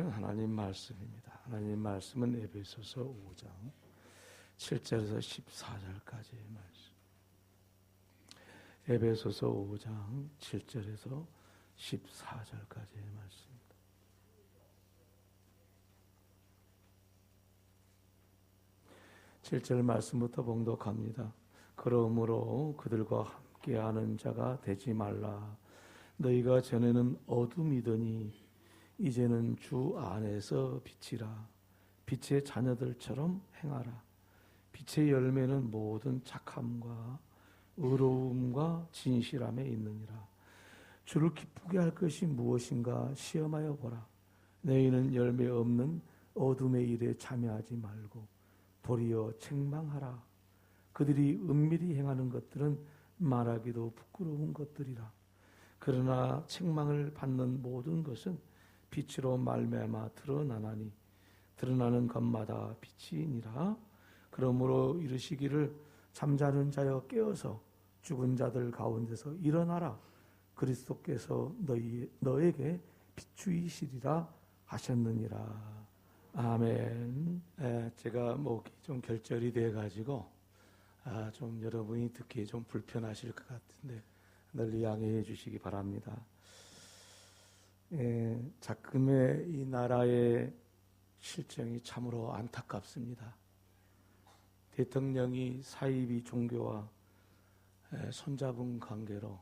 하나님 말씀입니다. 하나님 말씀은 에베소서 5장 7절에서 14절까지의 말씀. 에베소서 5장 7절에서 14절까지의 말씀입니다. 칠 절 말씀부터 봉독합니다. 그러므로 그들과 함께하는 자가 되지 말라. 너희가 전에는 어둠이더니 이제는 주 안에서 빛이라. 빛의 자녀들처럼 행하라. 빛의 열매는 모든 착함과 의로움과 진실함에 있느니라. 주를 기쁘게 할 것이 무엇인가 시험하여 보라. 너희는 열매 없는 어둠의 일에 참여하지 말고 도리어 책망하라. 그들이 은밀히 행하는 것들은 말하기도 부끄러운 것들이라. 그러나 책망을 받는 모든 것은 빛으로 말미암아 드러나나니 드러나는 것마다 빛이니라. 그러므로 이르시기를 잠자는 자여 깨어서 죽은 자들 가운데서 일어나라. 그리스도께서 너에게 비추이시리라 하셨느니라. 아멘. 제가 목이 좀 결절이 돼가지고 좀 여러분이 듣기 좀 불편하실 것 같은데 널리 양해해 주시기 바랍니다. 작금의 이 나라의 실정이 참으로 안타깝습니다. 대통령이 사이비 종교와 손잡은 관계로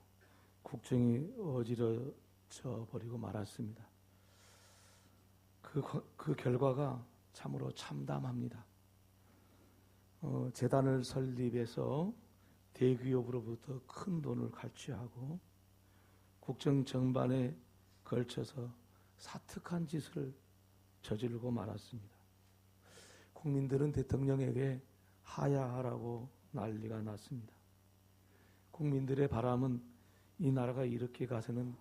국정이 어지러져 버리고 말았습니다. 그 결과가 참으로 참담합니다. 재단을 설립해서 대기업으로부터 큰 돈을 갈취하고 국정 전반에 걸쳐서 사특한 짓을 저지르고 말았습니다. 국민들은 대통령에게 하야하라고 난리가 났습니다. 국민들의 바람은 이 나라가 이렇게 가서는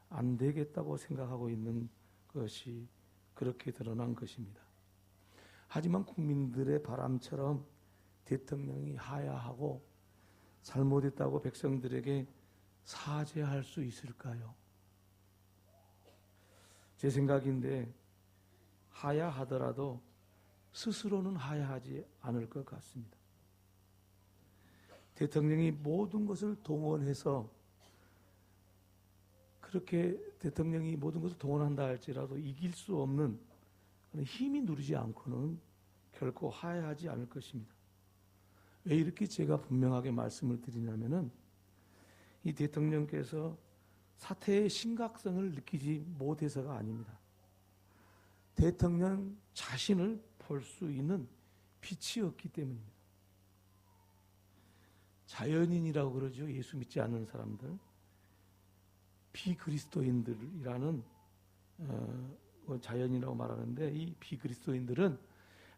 안 되겠다고 생각하고 있는 것이 그렇게 드러난 것입니다. 하지만 국민들의 바람처럼 대통령이 하야하고 잘못했다고 백성들에게 사죄할 수 있을까요? 제 생각인데 하야하더라도 스스로는 하야하지 않을 것 같습니다. 대통령이 모든 것을 동원해서 그렇게 대통령이 모든 것을 동원한다 할지라도 이길 수 없는 힘이 누르지 않고는 결코 하야하지 않을 것입니다. 왜 이렇게 제가 분명하게 말씀을 드리냐면은 이 대통령께서 사태의 심각성을 느끼지 못해서가 아닙니다. 대통령 자신을 볼 수 있는 빛이 없기 때문입니다. 자연인이라고 그러죠. 예수 믿지 않는 사람들. 비그리스도인들이라는 자연이라고 말하는데 이 비그리스도인들은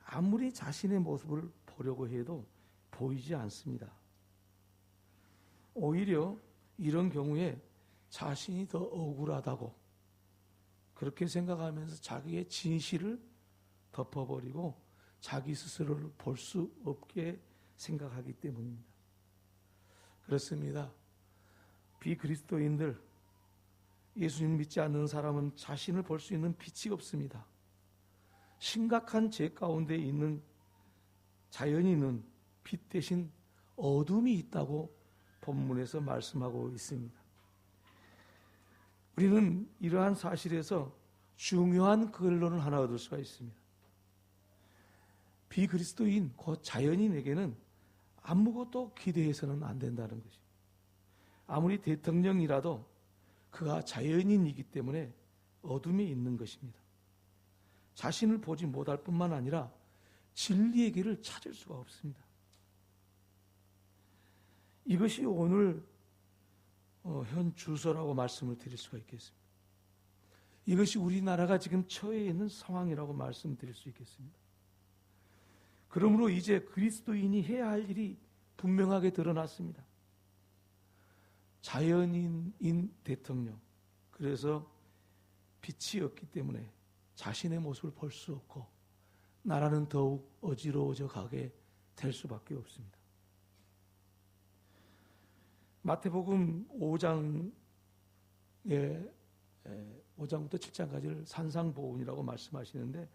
아무리 자신의 모습을 보려고 해도 보이지 않습니다. 오히려 이런 경우에 자신이 더 억울하다고 그렇게 생각하면서 자기의 진실을 덮어버리고 자기 스스로를 볼 수 없게 생각하기 때문입니다. 그렇습니다. 비그리스도인들, 예수님 믿지 않는 사람은 자신을 볼 수 있는 빛이 없습니다. 심각한 죄 가운데 있는 자연인은 빛 대신 어둠이 있다고 본문에서 말씀하고 있습니다. 우리는 이러한 사실에서 중요한 결론을 하나 얻을 수가 있습니다. 비그리스도인, 곧 자연인에게는 아무것도 기대해서는 안 된다는 것입니다. 아무리 대통령이라도 그가 자연인이기 때문에 어둠에 있는 것입니다. 자신을 보지 못할 뿐만 아니라 진리의 길을 찾을 수가 없습니다. 이것이 오늘 현 주소라고 말씀을 드릴 수가 있겠습니다. 이것이 우리나라가 지금 처해 있는 상황이라고 말씀드릴 수 있겠습니다. 그러므로 이제 그리스도인이 해야 할 일이 분명하게 드러났습니다. 자연인인 대통령, 그래서 빛이 없기 때문에 자신의 모습을 볼 수 없고 나라는 더욱 어지러워져 가게 될 수밖에 없습니다. 마태복음 5장의 5장부터 7장까지를 산상보훈이라고 말씀하시는데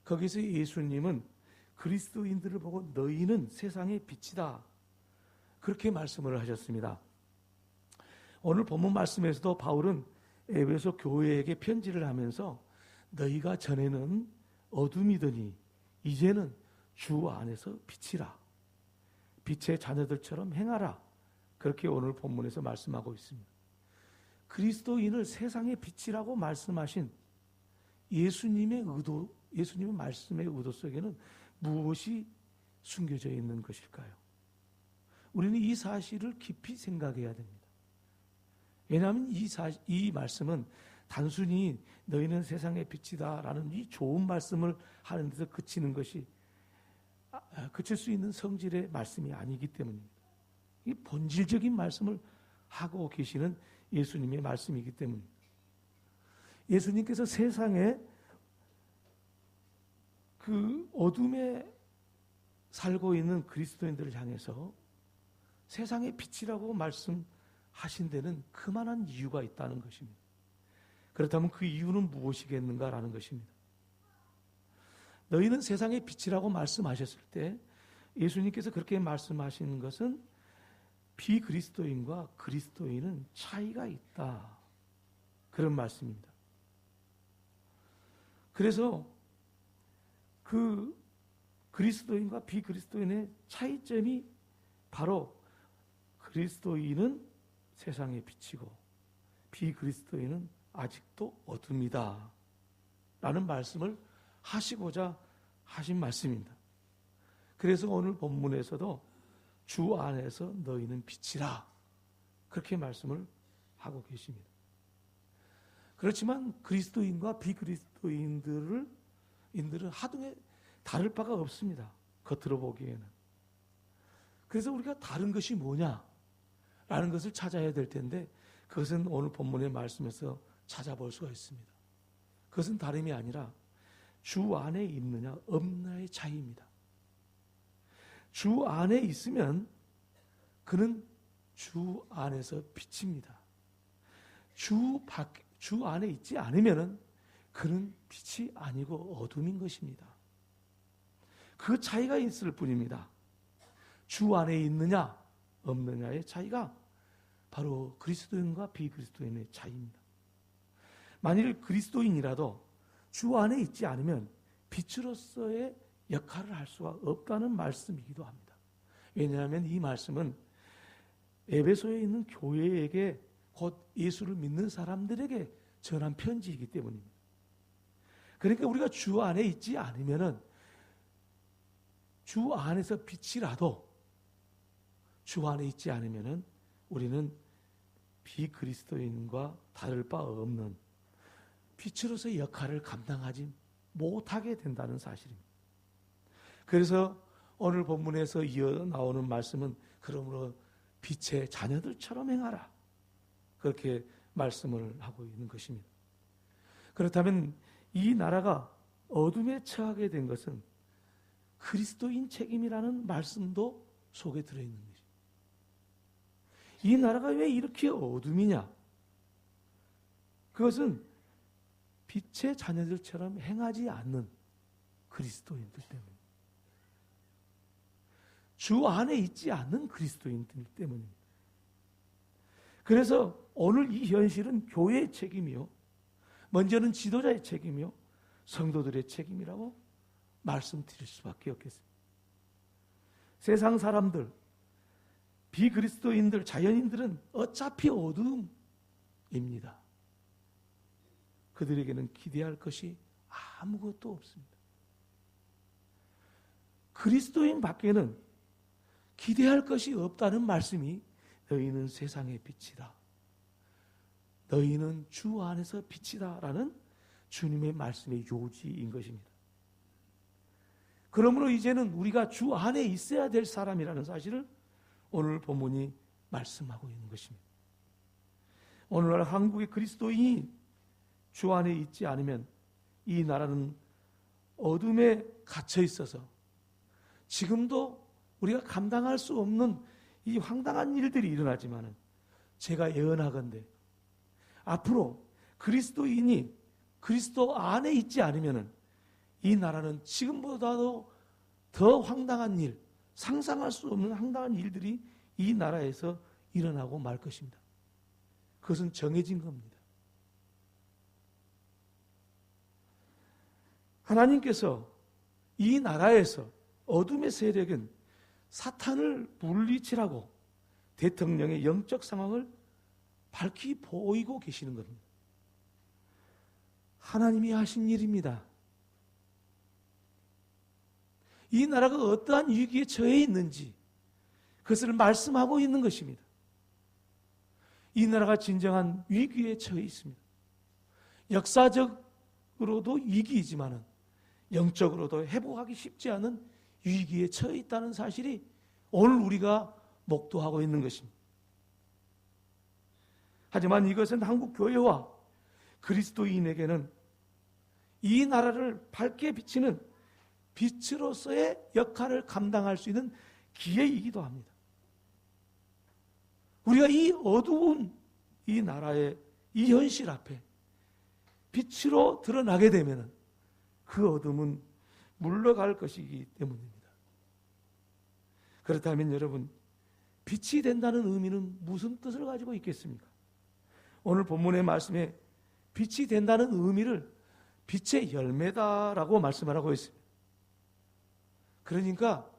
거기서 예수님은 그리스도인들을 보고 너희는 세상의 빛이다 그렇게 말씀을 하셨습니다. 오늘 본문 말씀에서도 바울은 에베소 교회에게 편지를 하면서 너희가 전에는 어둠이더니 이제는 주 안에서 빛이라 빛의 자녀들처럼 행하라 그렇게 오늘 본문에서 말씀하고 있습니다. 그리스도인을 세상의 빛이라고 말씀하신 예수님의 의도, 예수님의 말씀의 의도 속에는 무엇이 숨겨져 있는 것일까요? 우리는 이 사실을 깊이 생각해야 됩니다. 왜냐하면 이 말씀은 단순히 너희는 세상의 빛이다 라는 이 좋은 말씀을 하는 데서 그칠 수 있는 성질의 말씀이 아니기 때문입니다. 이 본질적인 말씀을 하고 계시는 예수님의 말씀이기 때문입니다. 예수님께서 세상에 그 어둠에 살고 있는 그리스도인들을 향해서 세상의 빛이라고 말씀하신 데는 그만한 이유가 있다는 것입니다. 그렇다면 그 이유는 무엇이겠는가라는 것입니다. 너희는 세상의 빛이라고 말씀하셨을 때 예수님께서 그렇게 말씀하시는 것은 비그리스도인과 그리스도인은 차이가 있다. 그런 말씀입니다. 그래서 그 그리스도인과 비그리스도인의 차이점이 바로 그리스도인은 세상의 빛이고 비그리스도인은 아직도 어둠이다 라는 말씀을 하시고자 하신 말씀입니다. 그래서 오늘 본문에서도 주 안에서 너희는 빛이라 그렇게 말씀을 하고 계십니다. 그렇지만 그리스도인과 비그리스도인들은 하등에 다를 바가 없습니다. 겉으로 보기에는. 그래서 우리가 다른 것이 뭐냐라는 것을 찾아야 될 텐데 그것은 오늘 본문의 말씀에서 찾아볼 수가 있습니다. 그것은 다름이 아니라 주 안에 있느냐 없느냐의 차이입니다. 주 안에 있으면 그는 주 안에서 빛입니다. 주 안에 있지 않으면 그는 빛이 아니고 어둠인 것입니다. 그 차이가 있을 뿐입니다. 주 안에 있느냐 없느냐의 차이가 바로 그리스도인과 비그리스도인의 차이입니다. 만일 그리스도인이라도 주 안에 있지 않으면 빛으로서의 역할을 할 수가 없다는 말씀이기도 합니다. 왜냐하면 이 말씀은 에베소에 있는 교회에게 곧 예수를 믿는 사람들에게 전한 편지이기 때문입니다. 그러니까 우리가 주 안에 있지 않으면 주 안에서 빛이라도 주 안에 있지 않으면 우리는 비그리스도인과 다를 바 없는 빛으로서의 역할을 감당하지 못하게 된다는 사실입니다. 그래서 오늘 본문에서 이어 나오는 말씀은 그러므로 빛의 자녀들처럼 행하라 그렇게 말씀을 하고 있는 것입니다. 그렇다면 이 나라가 어둠에 처하게 된 것은 그리스도인 책임이라는 말씀도 속에 들어있는 것입니다. 이 나라가 왜 이렇게 어둠이냐? 그것은 빛의 자녀들처럼 행하지 않는 그리스도인들 때문입니다. 주 안에 있지 않는 그리스도인들 때문입니다. 그래서 오늘 이 현실은 교회의 책임이요, 먼저는 지도자의 책임이요, 성도들의 책임이라고 말씀드릴 수밖에 없겠습니다. 세상 사람들, 비그리스도인들, 자연인들은 어차피 어둠입니다. 그들에게는 기대할 것이 아무것도 없습니다. 그리스도인 밖에는 기대할 것이 없다는 말씀이 너희는 세상의 빛이다, 너희는 주 안에서 빛이다 라는 주님의 말씀의 요지인 것입니다. 그러므로 이제는 우리가 주 안에 있어야 될 사람이라는 사실을 오늘 본문이 말씀하고 있는 것입니다. 오늘날 한국의 그리스도인이 주 안에 있지 않으면 이 나라는 어둠에 갇혀 있어서 지금도 우리가 감당할 수 없는 이 황당한 일들이 일어나지만은 제가 예언하건대 앞으로 그리스도인이 그리스도 안에 있지 않으면 이 나라는 지금보다도 더 황당한 일, 상상할 수 없는 황당한 일들이 이 나라에서 일어나고 말 것입니다. 그것은 정해진 겁니다. 하나님께서 이 나라에서 어둠의 세력은 사탄을 물리치라고 대통령의 영적 상황을 밝히 보이고 계시는 겁니다. 하나님이 하신 일입니다. 이 나라가 어떠한 위기에 처해 있는지 그것을 말씀하고 있는 것입니다. 이 나라가 진정한 위기에 처해 있습니다. 역사적으로도 위기이지만은 영적으로도 회복하기 쉽지 않은 위기에 처해 있다는 사실이 오늘 우리가 목도하고 있는 것입니다. 하지만 이것은 한국 교회와 그리스도인에게는 이 나라를 밝게 비치는 빛으로서의 역할을 감당할 수 있는 기회이기도 합니다. 우리가 이 어두운 이 나라의 이 현실 앞에 빛으로 드러나게 되면 그 어둠은 물러갈 것이기 때문입니다. 그렇다면 여러분, 빛이 된다는 의미는 무슨 뜻을 가지고 있겠습니까? 오늘 본문의 말씀에 빛이 된다는 의미를 빛의 열매다라고 말씀하라고 했습니다. 그러니까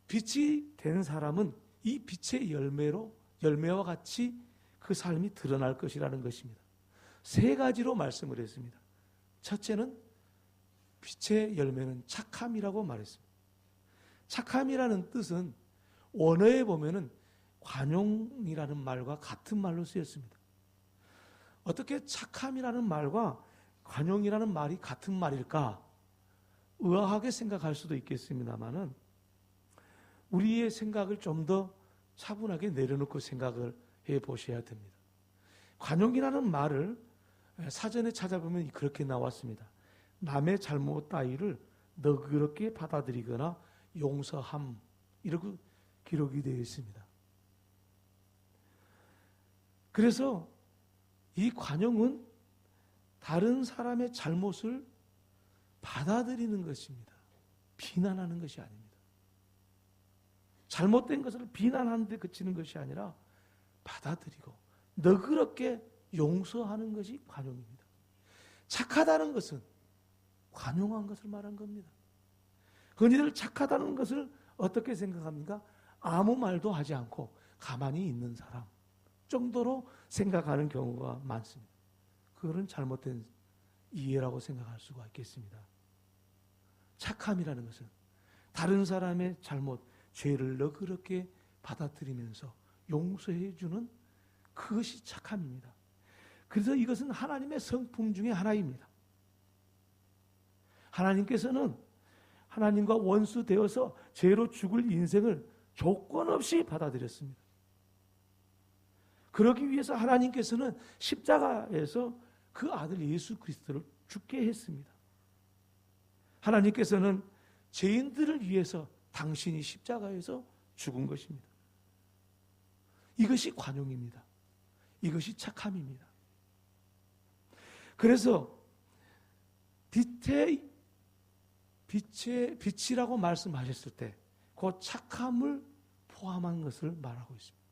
빛이 된 사람은 이 빛의 열매와 같이 그 삶이 드러날 것이라는 것입니다. 세 가지로 말씀을 했습니다. 첫째는 빛의 열매는 착함이라고 말했습니다. 착함이라는 뜻은 원어에 보면은 관용이라는 말과 같은 말로 쓰였습니다. 어떻게 착함이라는 말과 관용이라는 말이 같은 말일까? 의아하게 생각할 수도 있겠습니다만은 우리의 생각을 좀 더 차분하게 내려놓고 생각을 해 보셔야 됩니다. 관용이라는 말을 사전에 찾아보면 그렇게 나왔습니다. 남의 잘못 따위를 너그럽게 받아들이거나 용서함, 이렇게 기록이 되어 있습니다. 그래서 이 관용은 다른 사람의 잘못을 받아들이는 것입니다. 비난하는 것이 아닙니다. 잘못된 것을 비난하는 데 그치는 것이 아니라 받아들이고 너그럽게 용서하는 것이 관용입니다. 착하다는 것은 관용한 것을 말한 겁니다. 흔히들 착하다는 것을 어떻게 생각합니까? 아무 말도 하지 않고 가만히 있는 사람 정도로 생각하는 경우가 많습니다. 그거는 잘못된 이해라고 생각할 수가 있겠습니다. 착함이라는 것은 다른 사람의 잘못, 죄를 너그럽게 받아들이면서 용서해 주는 그것이 착함입니다. 그래서 이것은 하나님의 성품 중에 하나입니다. 하나님께서는 하나님과 원수 되어서 죄로 죽을 인생을 조건 없이 받아들였습니다. 그러기 위해서 하나님께서는 십자가에서 그 아들 예수 그리스도를 죽게 했습니다. 하나님께서는 죄인들을 위해서 당신이 십자가에서 죽은 것입니다. 이것이 관용입니다. 이것이 착함입니다. 그래서 빛이라고 말씀하셨을 때 그 착함을 포함한 것을 말하고 있습니다.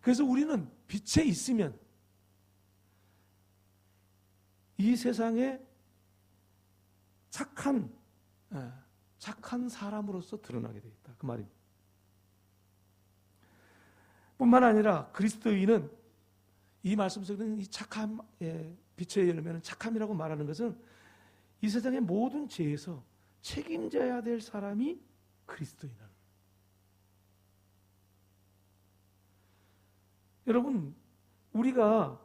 그래서 우리는 빛에 있으면 이 세상에 착한 사람으로서 드러나게 되어 있다. 그 말입니다. 뿐만 아니라 그리스도인은 이 말씀 속에는 이 착함, 빛의 열매는 착함이라고 말하는 것은 이 세상의 모든 죄에서 책임져야 될 사람이 그리스도인이라는 거예요. 여러분, 우리가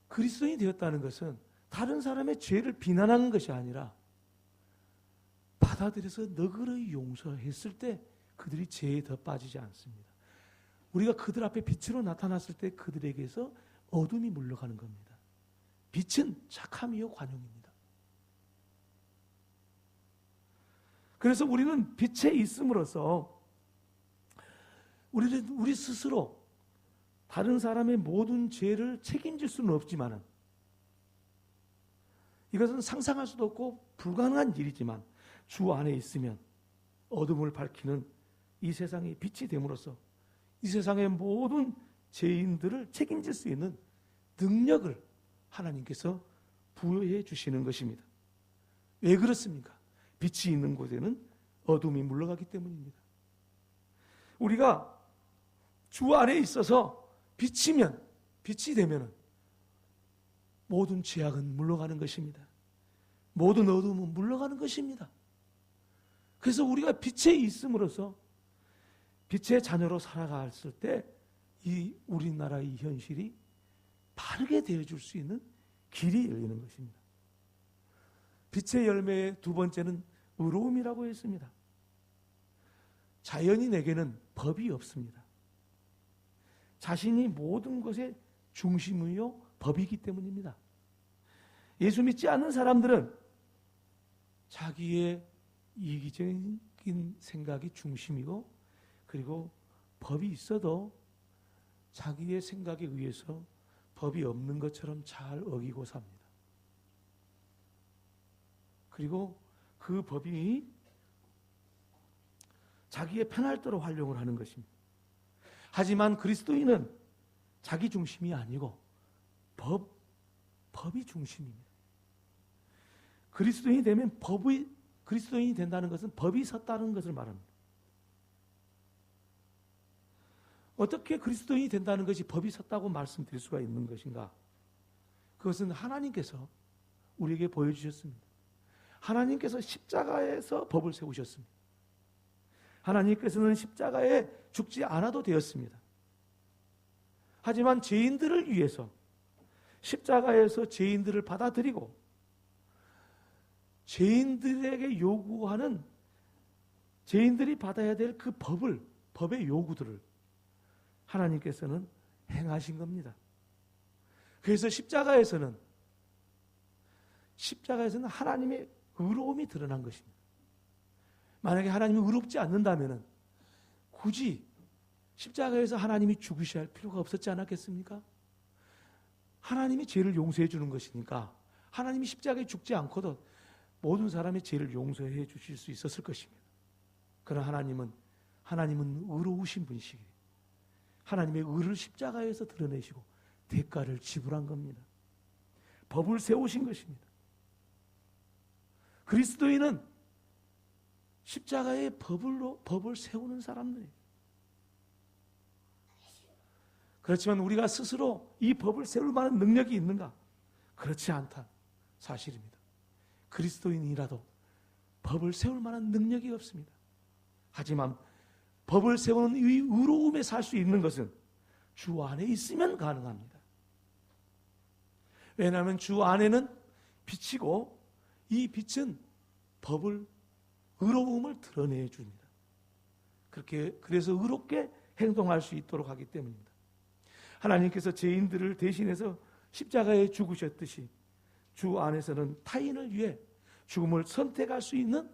그리스도인이 되었다는 것은 다른 사람의 죄를 비난하는 것이 아니라 받아들여서 너그러이 용서했을 때 그들이 죄에 더 빠지지 않습니다. 우리가 그들 앞에 빛으로 나타났을 때 그들에게서 어둠이 물러가는 겁니다. 빛은 착함이요 관용입니다. 그래서 우리는 빛에 있음으로써 우리 스스로 다른 사람의 모든 죄를 책임질 수는 없지만, 이것은 상상할 수도 없고 불가능한 일이지만, 주 안에 있으면 어둠을 밝히는 이 세상의 빛이 됨으로써 이 세상의 모든 죄인들을 책임질 수 있는 능력을 하나님께서 부여해 주시는 것입니다. 왜 그렇습니까? 빛이 있는 곳에는 어둠이 물러가기 때문입니다. 우리가 주 안에 있어서 빛이 되면 모든 죄악은 물러가는 것입니다. 모든 어둠은 물러가는 것입니다. 그래서 우리가 빛에 있음으로써 빛의 자녀로 살아갔을 때 이 우리나라의 현실이 바르게 되어줄 수 있는 길이 열리는 것입니다. 빛의 열매의 두 번째는 의로움이라고 했습니다. 자연인에게는 법이 없습니다. 자신이 모든 것의 중심이요 법이기 때문입니다. 예수 믿지 않는 사람들은 자기의 이기적인 생각이 중심이고, 그리고 법이 있어도 자기의 생각에 의해서 법이 없는 것처럼 잘 어기고 삽니다. 그리고 그 법이 자기의 편할 대로 활용을 하는 것입니다. 하지만 그리스도인은 자기 중심이 아니고 법이 중심입니다. 그리스도인이 되면 그리스도인이 된다는 것은 법이 섰다는 것을 말합니다. 어떻게 그리스도인이 된다는 것이 법이 섰다고 말씀드릴 수가 있는 것인가? 그것은 하나님께서 우리에게 보여주셨습니다. 하나님께서 십자가에서 법을 세우셨습니다. 하나님께서는 십자가에 죽지 않아도 되었습니다. 하지만 죄인들을 위해서 십자가에서 죄인들을 받아들이고 죄인들에게 요구하는, 죄인들이 받아야 될 그 법의 요구들을 하나님께서는 행하신 겁니다. 그래서 십자가에서는 하나님의 의로움이 드러난 것입니다. 만약에 하나님이 의롭지 않는다면 굳이 십자가에서 하나님이 죽으셔야 할 필요가 없었지 않았겠습니까? 하나님이 죄를 용서해 주는 것이니까 하나님이 십자가에 죽지 않고도 모든 사람의 죄를 용서해 주실 수 있었을 것입니다. 그러나 하나님은 의로우신 분이시기에 하나님의 의를 십자가에서 드러내시고 대가를 지불한 겁니다. 법을 세우신 것입니다. 그리스도인은 십자가의 법을 세우는 사람들이에요. 그렇지만 우리가 스스로 이 법을 세울 만한 능력이 있는가? 그렇지 않다 사실입니다. 그리스도인이라도 법을 세울 만한 능력이 없습니다. 하지만 법을 세우는 이 의로움에 살 수 있는 것은 주 안에 있으면 가능합니다. 왜냐하면 주 안에는 빛이고 이 빛은 의로움을 드러내 줍니다. 그래서 의롭게 행동할 수 있도록 하기 때문입니다. 하나님께서 죄인들을 대신해서 십자가에 죽으셨듯이 주 안에서는 타인을 위해 죽음을 선택할 수 있는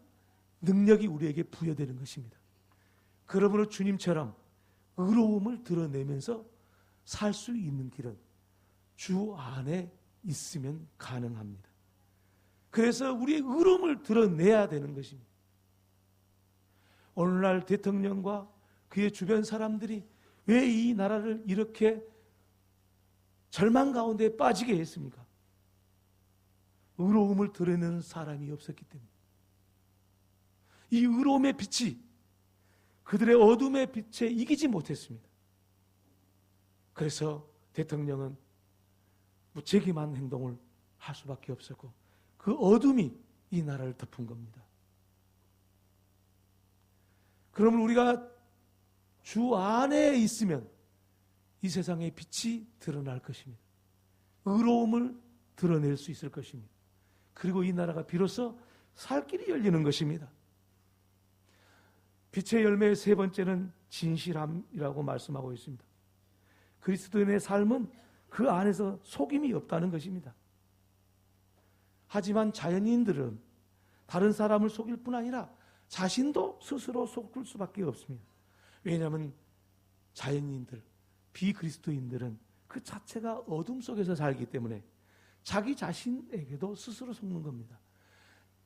능력이 우리에게 부여되는 것입니다. 그러므로 주님처럼 의로움을 드러내면서 살 수 있는 길은 주 안에 있으면 가능합니다. 그래서 우리의 의로움을 드러내야 되는 것입니다. 오늘날 대통령과 그의 주변 사람들이 왜 이 나라를 이렇게 절망 가운데 빠지게 했습니까? 의로움을 드러내는 사람이 없었기 때문에. 이 의로움의 빛이 그들의 어둠의 빛에 이기지 못했습니다. 그래서 대통령은 무책임한 행동을 할 수밖에 없었고 그 어둠이 이 나라를 덮은 겁니다. 그러면 우리가 주 안에 있으면 이 세상의 빛이 드러날 것입니다. 의로움을 드러낼 수 있을 것입니다. 그리고 이 나라가 비로소 살 길이 열리는 것입니다. 빛의 열매의 세 번째는 진실함이라고 말씀하고 있습니다. 그리스도인의 삶은 그 안에서 속임이 없다는 것입니다. 하지만 자연인들은 다른 사람을 속일 뿐 아니라 자신도 스스로 속을 수밖에 없습니다. 왜냐하면 자연인들, 비그리스도인들은 그 자체가 어둠 속에서 살기 때문에 자기 자신에게도 스스로 속는 겁니다.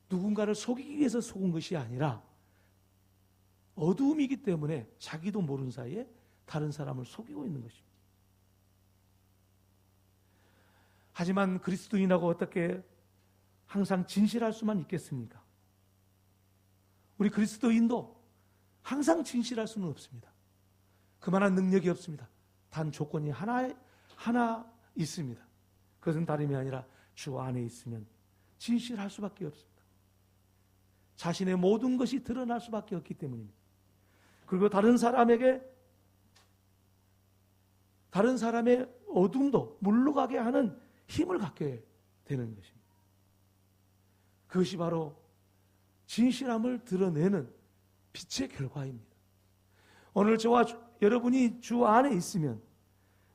누군가를 속이기 위해서 속은 것이 아니라 어두움이기 때문에 자기도 모르는 사이에 다른 사람을 속이고 있는 것입니다. 하지만 그리스도인하고 어떻게 항상 진실할 수만 있겠습니까? 우리 그리스도인도 항상 진실할 수는 없습니다. 그만한 능력이 없습니다. 단 조건이 하나 있습니다. 그것은 다름이 아니라 주 안에 있으면 진실할 수밖에 없습니다. 자신의 모든 것이 드러날 수밖에 없기 때문입니다. 그리고 다른 사람의 어둠도 물러가게 하는 힘을 갖게 되는 것입니다. 그것이 바로 진실함을 드러내는 빛의 결과입니다. 오늘 저와 여러분이 주 안에 있으면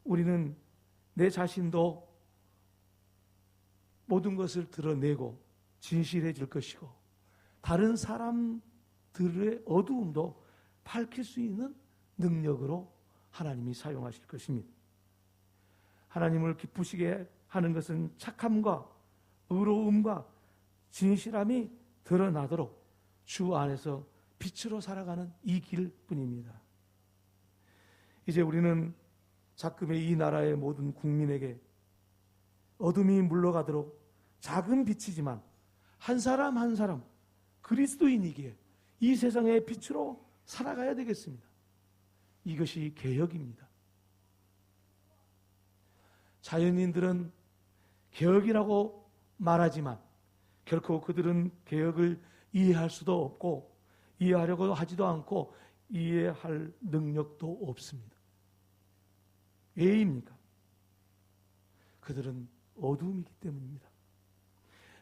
우리는 내 자신도 모든 것을 드러내고 진실해질 것이고 다른 사람들의 어두움도 밝힐 수 있는 능력으로 하나님이 사용하실 것입니다. 하나님을 기쁘시게 하는 것은 착함과 의로움과 진실함이 드러나도록 주 안에서 빛으로 살아가는 이 길뿐입니다. 이제 우리는 작금의 이 나라의 모든 국민에게 어둠이 물러가도록 작은 빛이지만 한 사람 한 사람 그리스도인이기에 이 세상의 빛으로 살아가야 되겠습니다. 이것이 개혁입니다. 자연인들은 개혁이라고 말하지만 결코 그들은 개혁을 이해할 수도 없고 이해하려고 하지도 않고 이해할 능력도 없습니다. 왜입니까? 그들은 어두움이기 때문입니다.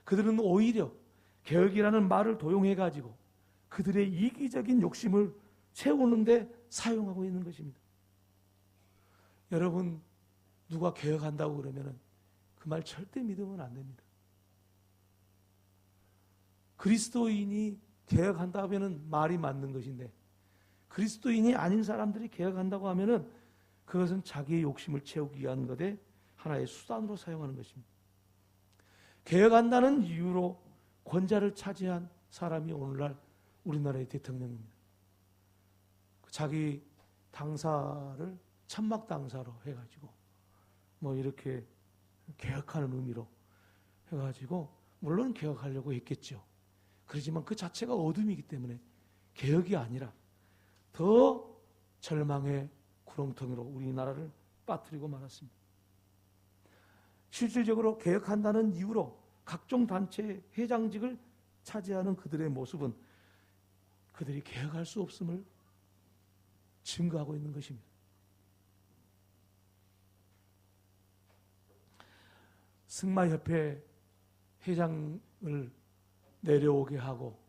그들은 오히려 개혁이라는 말을 도용해가지고 그들의 이기적인 욕심을 채우는데 사용하고 있는 것입니다. 여러분, 누가 개혁한다고 그러면 그 말 절대 믿으면 안 됩니다. 그리스도인이 개혁한다 하면 말이 맞는 것인데 그리스도인이 아닌 사람들이 개혁한다고 하면 그것은 자기의 욕심을 채우기 위한 것에 하나의 수단으로 사용하는 것입니다. 개혁한다는 이유로 권좌를 차지한 사람이 오늘날 우리나라의 대통령입니다. 자기 당사를 천막 당사로 해가지고 뭐 이렇게 개혁하는 의미로 해가지고 물론 개혁하려고 했겠죠. 그렇지만 그 자체가 어둠이기 때문에 개혁이 아니라 더 절망의 구렁텅이로 우리나라를 빠뜨리고 말았습니다. 실질적으로 개혁한다는 이유로 각종 단체의 회장직을 차지하는 그들의 모습은 그들이 개혁할 수 없음을 증거하고 있는 것입니다. 승마협회 회장을 내려오게 하고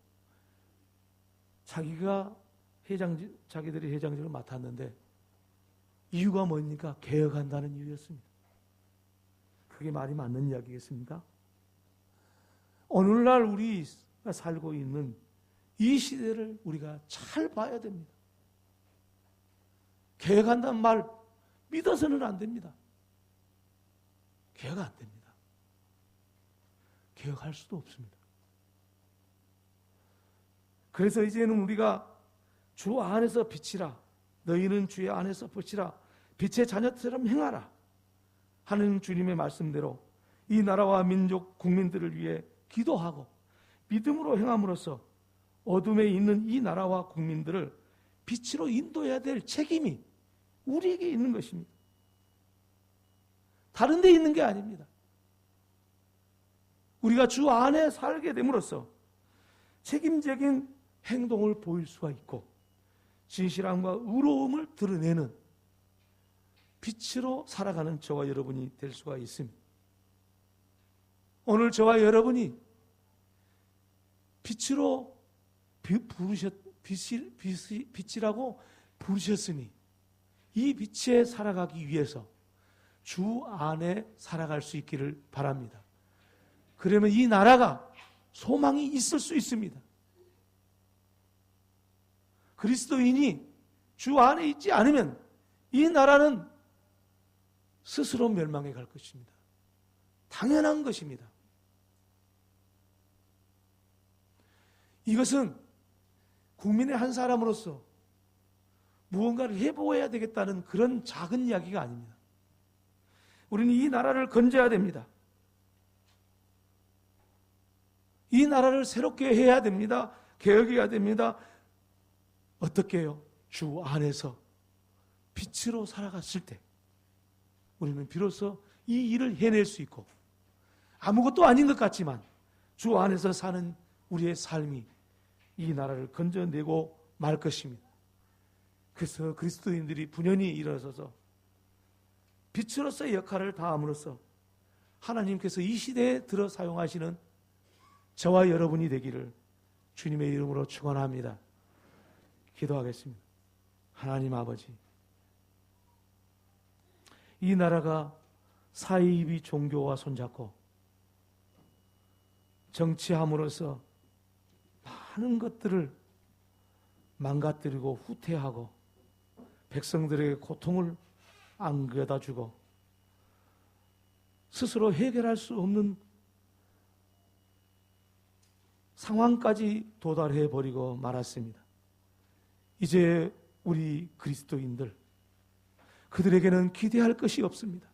자기들이 회장직을 맡았는데 이유가 뭡니까? 개혁한다는 이유였습니다. 그게 말이 맞는 이야기겠습니까? 오늘날 우리가 살고 있는 이 시대를 우리가 잘 봐야 됩니다. 개혁한다는 말 믿어서는 안 됩니다. 개혁 안 됩니다. 개혁할 수도 없습니다. 그래서 이제는 우리가 주 안에서 빛이라 너희는 주의 안에서 빛이라 빛의 자녀처럼 행하라 하는 주님의 말씀대로 이 나라와 민족 국민들을 위해 기도하고 믿음으로 행함으로써 어둠에 있는 이 나라와 국민들을 빛으로 인도해야 될 책임이 우리에게 있는 것입니다. 다른 데 있는 게 아닙니다. 우리가 주 안에 살게 됨으로써 책임적인 행동을 보일 수가 있고 진실함과 의로움을 드러내는 빛으로 살아가는 저와 여러분이 될 수가 있습니다. 오늘 저와 여러분이 빛이라고 부르셨으니 이 빛에 살아가기 위해서 주 안에 살아갈 수 있기를 바랍니다. 그러면 이 나라가 소망이 있을 수 있습니다. 그리스도인이 주 안에 있지 않으면 이 나라는 스스로 멸망해 갈 것입니다. 당연한 것입니다. 이것은 국민의 한 사람으로서 무언가를 해보아야 되겠다는 그런 작은 이야기가 아닙니다. 우리는 이 나라를 건져야 됩니다. 이 나라를 새롭게 해야 됩니다. 개혁해야 됩니다. 어떻게 해요? 주 안에서 빛으로 살아갔을 때 우리는 비로소 이 일을 해낼 수 있고, 아무것도 아닌 것 같지만 주 안에서 사는 우리의 삶이 이 나라를 건져내고 말 것입니다. 그래서 그리스도인들이 분연히 일어서서 빛으로서의 역할을 다함으로써 하나님께서 이 시대에 들어 사용하시는 저와 여러분이 되기를 주님의 이름으로 축원합니다. 기도하겠습니다. 하나님 아버지, 이 나라가 사이비 종교와 손잡고 정치함으로써 많은 것들을 망가뜨리고 후퇴하고 백성들에게 고통을 안겨다 주고 스스로 해결할 수 없는 상황까지 도달해 버리고 말았습니다. 이제 우리 그리스도인들, 그들에게는 기대할 것이 없습니다.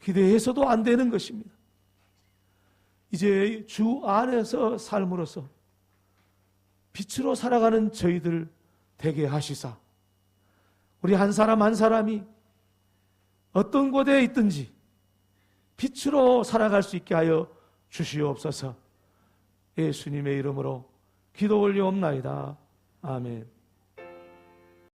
기대해서도 안 되는 것입니다. 이제 주 안에서 삶으로써 빛으로 살아가는 저희들 되게 하시사, 우리 한 사람 한 사람이 어떤 곳에 있든지 빛으로 살아갈 수 있게 하여 주시옵소서. 예수님의 이름으로 기도 올리옵나이다. 아멘.